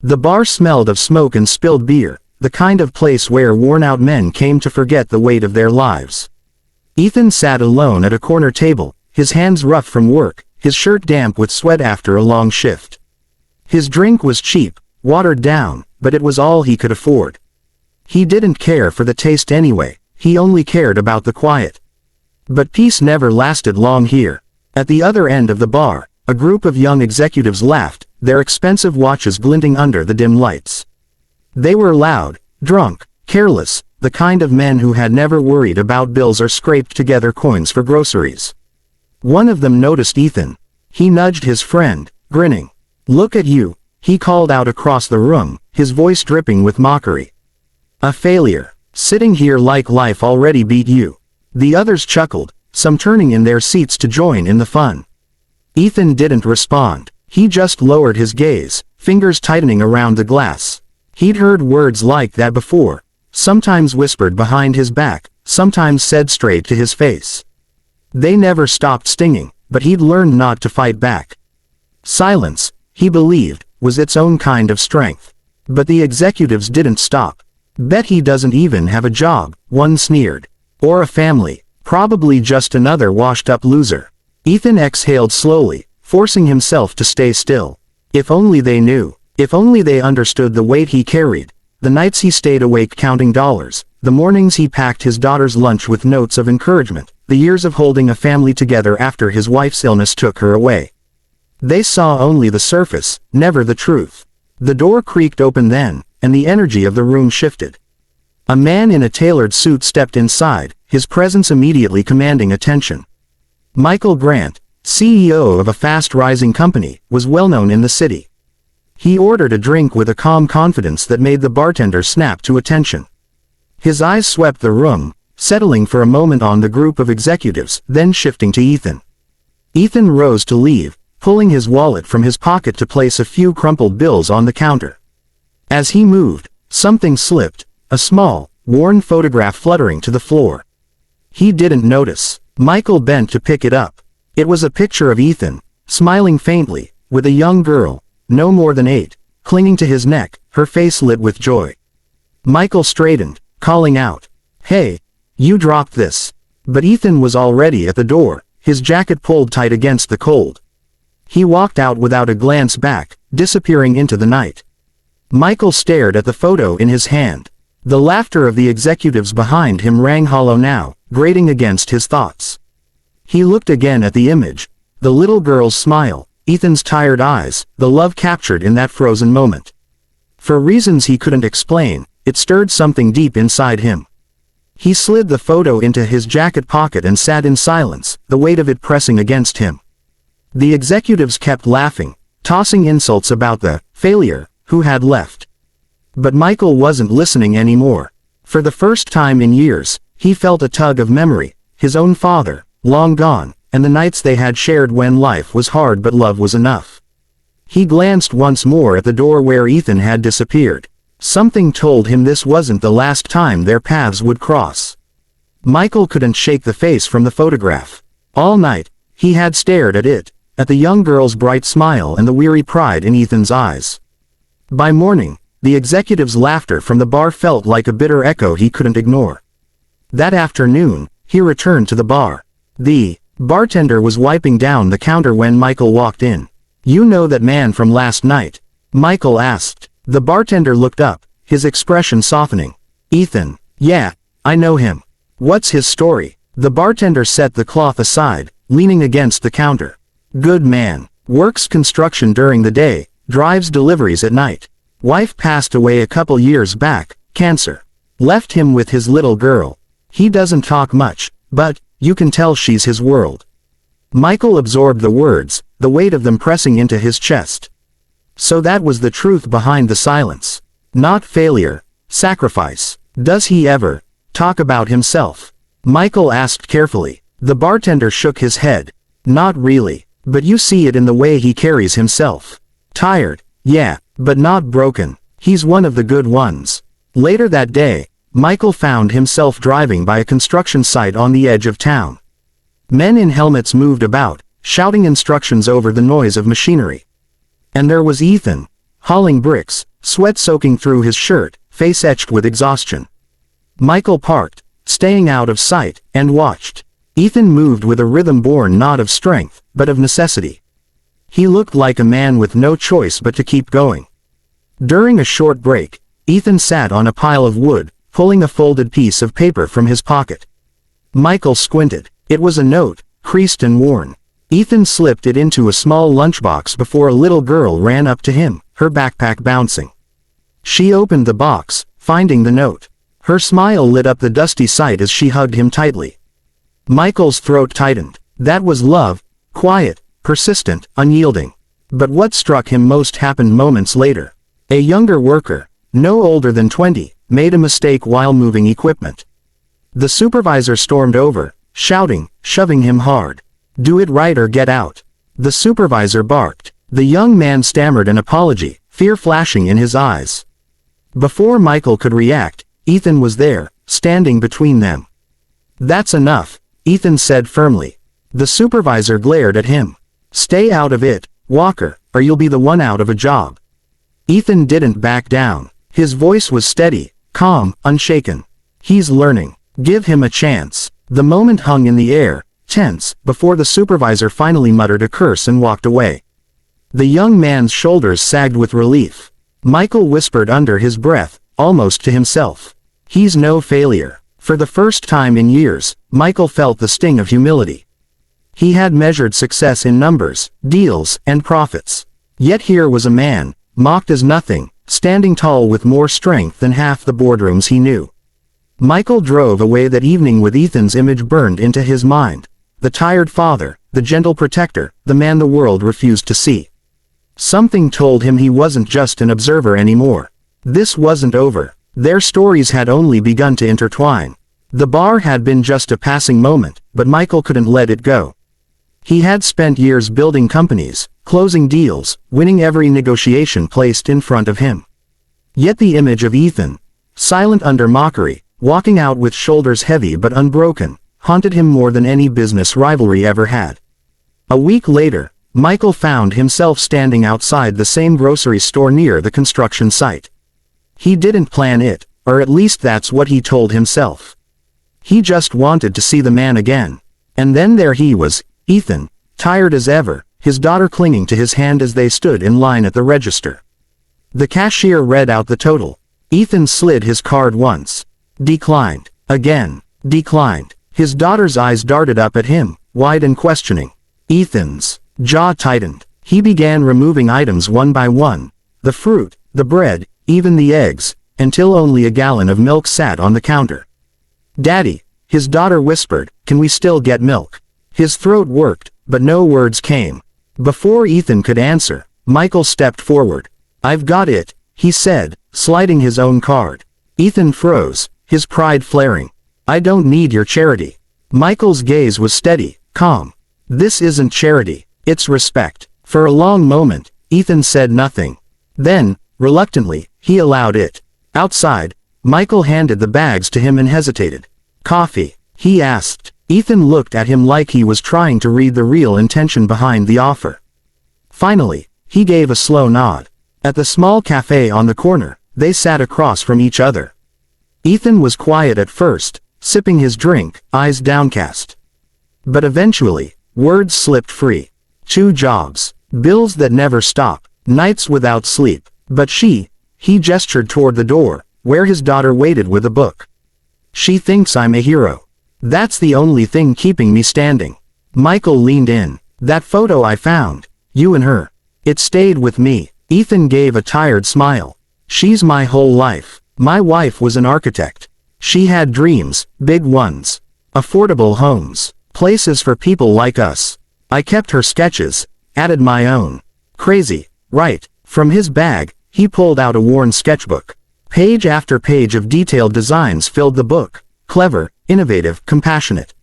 The bar smelled of smoke and spilled beer, the kind of place where worn-out men came to forget the weight of their lives. Ethan sat alone at a corner table, his hands rough from work, his shirt damp with sweat after a long shift. His drink was cheap, watered down, but it was all he could afford. He didn't care for the taste anyway, he only cared about the quiet. But peace never lasted long here. At the other end of the bar, a group of young executives laughed, their expensive watches glinting under the dim lights. They were loud, drunk, careless, the kind of men who had never worried about bills or scraped together coins for groceries. One of them noticed Ethan. He nudged his friend, grinning. "Look at you," he called out across the room, his voice dripping with mockery. "A failure. Sitting here like life already beat you." The others chuckled, some turning in their seats to join in the fun. Ethan didn't respond. He just lowered his gaze, fingers tightening around the glass. He'd heard words like that before, sometimes whispered behind his back, sometimes said straight to his face. They never stopped stinging, but he'd learned not to fight back. Silence, he believed, was its own kind of strength. But the executives didn't stop. "Bet he doesn't even have a job," one sneered. "Or a family. Probably just another washed-up loser." Ethan exhaled slowly, forcing himself to stay still. If only they knew. If only they understood the weight he carried. The nights he stayed awake counting dollars, the mornings he packed his daughter's lunch with notes of encouragement, the years of holding a family together after his wife's illness took her away. They saw only the surface, never the truth. The door creaked open then, and the energy of the room shifted. A man in a tailored suit stepped inside, his presence immediately commanding attention. Michael Grant, CEO of a fast-rising company, was well known in the city. He ordered a drink with a calm confidence that made the bartender snap to attention. His eyes swept the room, settling for a moment on the group of executives, then shifting to Ethan. Ethan rose to leave, pulling his wallet from his pocket to place a few crumpled bills on the counter. As he moved, something slipped, a small, worn photograph fluttering to the floor. He didn't notice. Michael bent to pick it up. It was a picture of Ethan, smiling faintly, with a young girl, no more than 8, clinging to his neck, her face lit with joy. Michael straightened, calling out, "Hey, you dropped this." But Ethan was already at the door, his jacket pulled tight against the cold. He walked out without a glance back, disappearing into the night. Michael stared at the photo in his hand. The laughter of the executives behind him rang hollow now, grating against his thoughts. He looked again at the image, the little girl's smile, Ethan's tired eyes, the love captured in that frozen moment. For reasons he couldn't explain, it stirred something deep inside him. He slid the photo into his jacket pocket and sat in silence, the weight of it pressing against him. The executives kept laughing, tossing insults about the failure who had left. But Michael wasn't listening anymore. For the first time in years, he felt a tug of memory, his own father, long gone, and the nights they had shared when life was hard but love was enough. He glanced once more at the door where Ethan had disappeared. Something told him this wasn't the last time their paths would cross. Michael couldn't shake the face from the photograph. All night, he had stared at it, at the young girl's bright smile and the weary pride in Ethan's eyes. By morning, the executive's laughter from the bar felt like a bitter echo he couldn't ignore. That afternoon, he returned to the bar. The bartender was wiping down the counter when Michael walked in. "You know that man from last night?" Michael asked. The bartender looked up, his expression softening. "Ethan, yeah, I know him. What's his story?" The bartender set the cloth aside, leaning against the counter. "Good man. Works construction during the day, drives deliveries at night. Wife passed away a couple years back, cancer. Left him with his little girl. He doesn't talk much, but you can tell she's his world." Michael absorbed the words, the weight of them pressing into his chest. So that was the truth behind the silence. Not failure, sacrifice. Does he ever talk about himself? Michael asked carefully. The bartender shook his head. Not really, but you see it in the way he carries himself. Tired, yeah, but not broken. He's one of the good ones. Later that day, Michael found himself driving by a construction site on the edge of town. Men in helmets moved about, shouting instructions over the noise of machinery. And there was Ethan, hauling bricks, sweat soaking through his shirt, face etched with exhaustion. Michael parked, staying out of sight, and watched. Ethan moved with a rhythm born not of strength, but of necessity. He looked like a man with no choice but to keep going. During a short break, Ethan sat on a pile of wood, pulling a folded piece of paper from his pocket. Michael squinted. It was a note, creased and worn. Ethan slipped it into a small lunchbox before a little girl ran up to him, her backpack bouncing. She opened the box, finding the note. Her smile lit up the dusty sight as she hugged him tightly. Michael's throat tightened. That was love, quiet, persistent, unyielding. But what struck him most happened moments later. A younger worker, no older than 20, made a mistake while moving equipment. The supervisor stormed over, shouting, shoving him hard. "Do it right or get out." The supervisor barked. The young man stammered an apology, fear flashing in his eyes. Before Michael could react, Ethan was there, standing between them. "That's enough," Ethan said firmly. The supervisor glared at him. "Stay out of it, Walker, or you'll be the one out of a job." Ethan didn't back down. His voice was steady, calm, unshaken. "He's learning. Give him a chance." The moment hung in the air, tense, before the supervisor finally muttered a curse and walked away. The young man's shoulders sagged with relief. Michael whispered under his breath, almost to himself. "He's no failure." For the first time in years, Michael felt the sting of humility. He had measured success in numbers, deals, and profits. Yet here was a man, mocked as nothing, standing tall with more strength than half the boardrooms he knew. Michael drove away that evening with Ethan's image burned into his mind. The tired father, the gentle protector, the man the world refused to see. Something told him he wasn't just an observer anymore. This wasn't over. Their stories had only begun to intertwine. The bar had been just a passing moment, but Michael couldn't let it go. He had spent years building companies, closing deals, winning every negotiation placed in front of him. Yet the image of Ethan, silent under mockery, walking out with shoulders heavy but unbroken, haunted him more than any business rivalry ever had. A week later, Michael found himself standing outside the same grocery store near the construction site. He didn't plan it, or at least that's what he told himself. He just wanted to see the man again. And then there he was, Ethan, tired as ever, his daughter clinging to his hand as they stood in line at the register. The cashier read out the total. Ethan slid his card once. Declined. Again. Declined. His daughter's eyes darted up at him, wide and questioning. Ethan's jaw tightened. He began removing items one by one. The fruit, the bread, even the eggs, until only a gallon of milk sat on the counter. "Daddy," his daughter whispered, "can we still get milk?" His throat worked, but no words came. Before Ethan could answer, Michael stepped forward. "I've got it," he said, sliding his own card. Ethan froze, his pride flaring. "I don't need your charity." Michael's gaze was steady, calm. "This isn't charity, it's respect." For a long moment, Ethan said nothing. Then, reluctantly, he allowed it. Outside, Michael handed the bags to him and hesitated. "Coffee?" he asked. Ethan looked at him like he was trying to read the real intention behind the offer. Finally, he gave a slow nod. At the small cafe on the corner, they sat across from each other. Ethan was quiet at first, sipping his drink, eyes downcast. But eventually, words slipped free. 2 jobs, bills that never stop, nights without sleep. But he gestured toward the door, where his daughter waited with a book. "She thinks I'm a hero. That's the only thing keeping me standing." Michael leaned in. "That photo I found, you and her. It stayed with me." Ethan gave a tired smile. "She's my whole life. My wife was an architect. She had dreams, big ones. Affordable homes. Places for people like us. I kept her sketches, added my own. Crazy, right?" From his bag, he pulled out a worn sketchbook. Page after page of detailed designs filled the book. Clever, innovative, compassionate.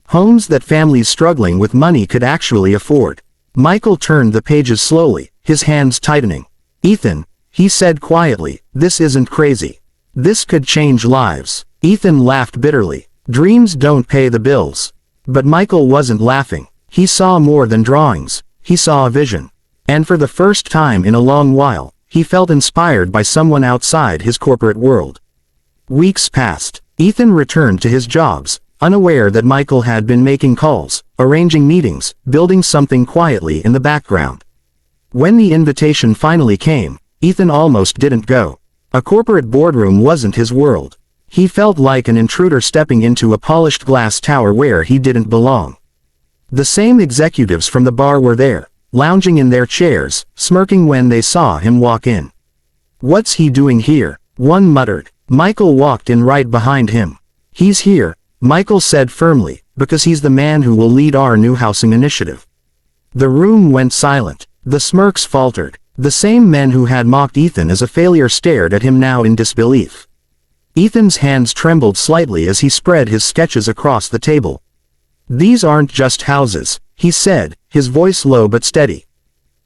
Homes that families struggling with money could actually afford. Michael turned the pages slowly, his hands tightening. "Ethan," he said quietly, "this isn't crazy. This could change lives." Ethan laughed bitterly. "Dreams don't pay the bills." But Michael wasn't laughing. He saw more than drawings. He saw a vision. And for the first time in a long while, he felt inspired by someone outside his corporate world. Weeks passed. Ethan returned to his jobs, unaware that Michael had been making calls, arranging meetings, building something quietly in the background. When the invitation finally came, Ethan almost didn't go. A corporate boardroom wasn't his world. He felt like an intruder stepping into a polished glass tower where he didn't belong. The same executives from the bar were there, lounging in their chairs, smirking when they saw him walk in. "What's he doing here?" one muttered. Michael walked in right behind him. "He's here," Michael said firmly, "because he's the man who will lead our new housing initiative." The room went silent. The smirks faltered. The same men who had mocked Ethan as a failure stared at him now in disbelief. Ethan's hands trembled slightly as he spread his sketches across the table. "These aren't just houses," he said, his voice low but steady.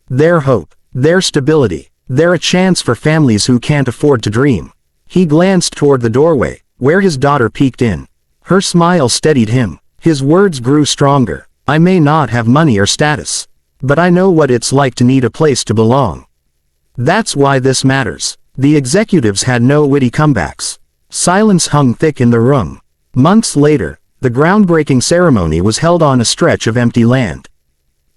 "They're hope. They're stability. They're a chance for families who can't afford to dream." He glanced toward the doorway, where his daughter peeked in. Her smile steadied him. His words grew stronger. "I may not have money or status, but I know what it's like to need a place to belong. That's why this matters." The executives had no witty comebacks. Silence hung thick in the room. Months later, the groundbreaking ceremony was held on a stretch of empty land.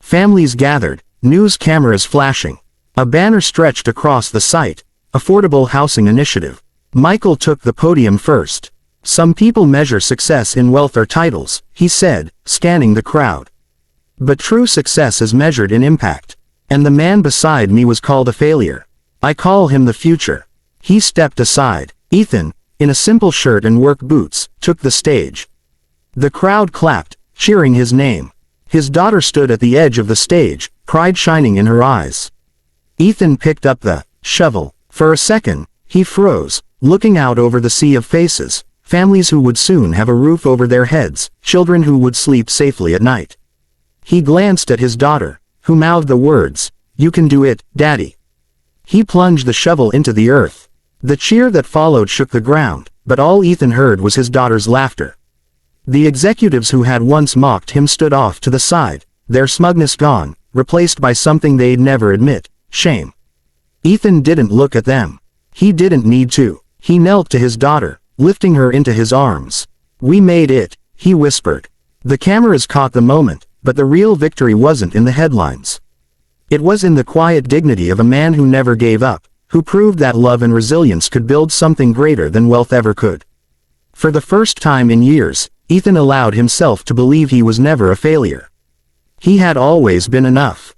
Families gathered, news cameras flashing. A banner stretched across the site, "Affordable Housing Initiative." Michael took the podium first. "Some people measure success in wealth or titles," he said, scanning the crowd. "But true success is measured in impact. And the man beside me was called a failure. I call him the future." He stepped aside. Ethan, in a simple shirt and work boots, took the stage. The crowd clapped, cheering his name. His daughter stood at the edge of the stage, pride shining in her eyes. Ethan picked up the shovel. For a second, he froze, looking out over the sea of faces, families who would soon have a roof over their heads, children who would sleep safely at night. He glanced at his daughter, who mouthed the words, "You can do it, Daddy." He plunged the shovel into the earth. The cheer that followed shook the ground, but all Ethan heard was his daughter's laughter. The executives who had once mocked him stood off to the side, their smugness gone, replaced by something they'd never admit: shame. Ethan didn't look at them. He didn't need to. He knelt to his daughter, lifting her into his arms. "We made it," he whispered. The cameras caught the moment, but the real victory wasn't in the headlines. It was in the quiet dignity of a man who never gave up, who proved that love and resilience could build something greater than wealth ever could. For the first time in years, Ethan allowed himself to believe he was never a failure. He had always been enough.